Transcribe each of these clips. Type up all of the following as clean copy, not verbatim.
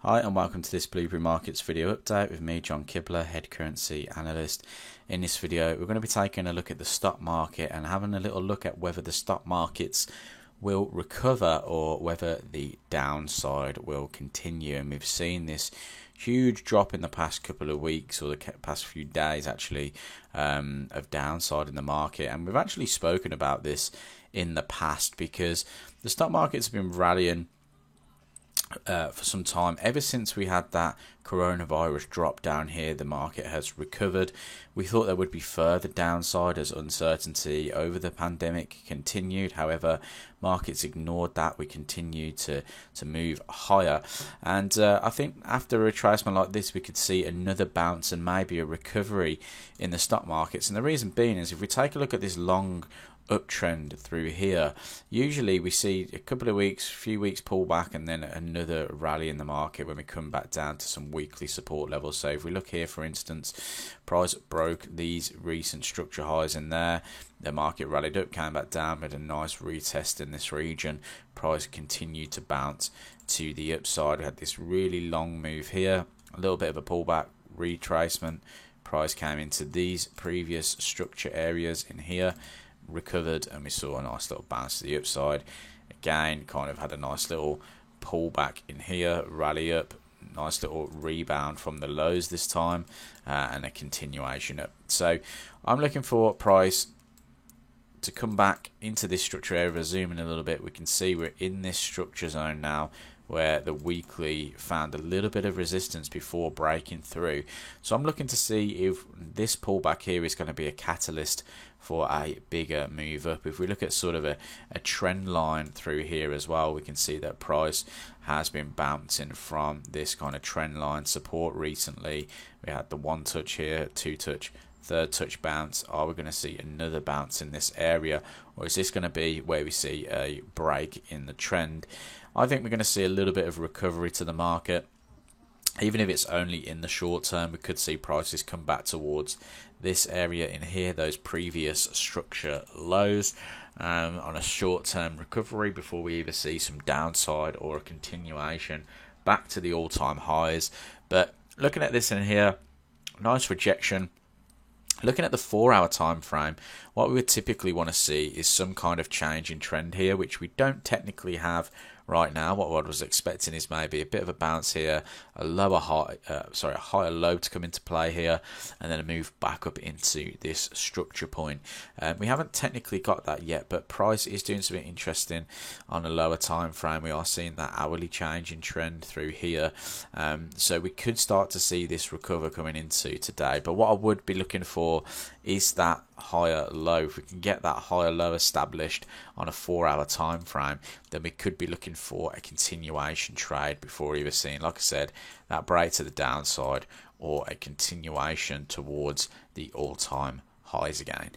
Hi and welcome to this Blueberry Markets video update with me, John Kibler, Head Currency Analyst. In this video we're going to be taking a look at the stock market and having a little look at whether the stock markets will recover or whether the downside will continue. And we've seen this huge drop in the past couple of weeks, or the past few days actually, of downside in the market. And we've actually spoken about this in the past because the stock market's been rallying for some time. Ever since we had that coronavirus drop down here, the market has recovered. We thought there would be further downside as uncertainty over the pandemic continued. However, markets ignored that. We continued to move higher, and I think after a retracement like this we could see another bounce and maybe a recovery in the stock markets. And the reason being is, if we take a look at this long uptrend through here, usually we see a couple of weeks, few weeks pull back, and then another rally in the market when we come back down to some weekly support levels. So if we look here, for instance, price broke these recent structure highs in there, the market rallied up, came back down, made a nice retest in this region, price continued to bounce to the upside. We had this really long move here, a little bit of a pullback, retracement, price came into these previous structure areas in here, recovered, and we saw a nice little bounce to the upside. Again, kind of had a nice little pullback in here, rally up, nice little rebound from the lows this time, and a continuation up. So I'm looking for price to come back into this structure area. Zoom in a little bit, we can see we're in this structure zone now, where the weekly found a little bit of resistance before breaking through. So I'm looking to see if this pullback here is going to be a catalyst for a bigger move up. If we look at sort of a trend line through here as well, we can see that price has been bouncing from this kind of trend line support recently. We had the one touch here, two touch, third touch bounce. Are we going to see another bounce in this area, or is this going to be where we see a break in the trend? I think we're going to see a little bit of recovery to the market. Even if it's only in the short term, we could see prices come back towards this area in here, those previous structure lows, on a short term recovery before we either see some downside or a continuation back to the all-time highs. But looking at this in here, nice rejection. Looking at the 4-hour time frame, what we would typically want to see is some kind of change in trend here, which we don't technically have right now. What I was expecting is maybe a bit of a bounce here, a lower high, a higher low to come into play here, and then a move back up into this structure point. We haven't technically got that yet, but price is doing something interesting on a lower time frame. We are seeing that hourly change in trend through here, so we could start to see this recover coming into today. But what I would be looking for is that higher low. If we can get that higher low established on a 4-hour time frame, then we could be looking for a continuation trade before either seeing, like I said, that break to the downside or a continuation towards the all-time highs again.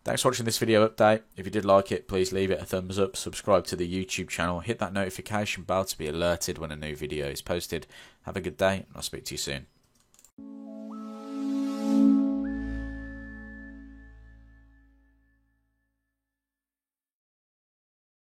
Thanks for watching this video update. If you did like it, please leave it a thumbs up, subscribe to the YouTube channel, hit that notification bell to be alerted when a new video is posted. Have a good day, and I'll speak to you soon.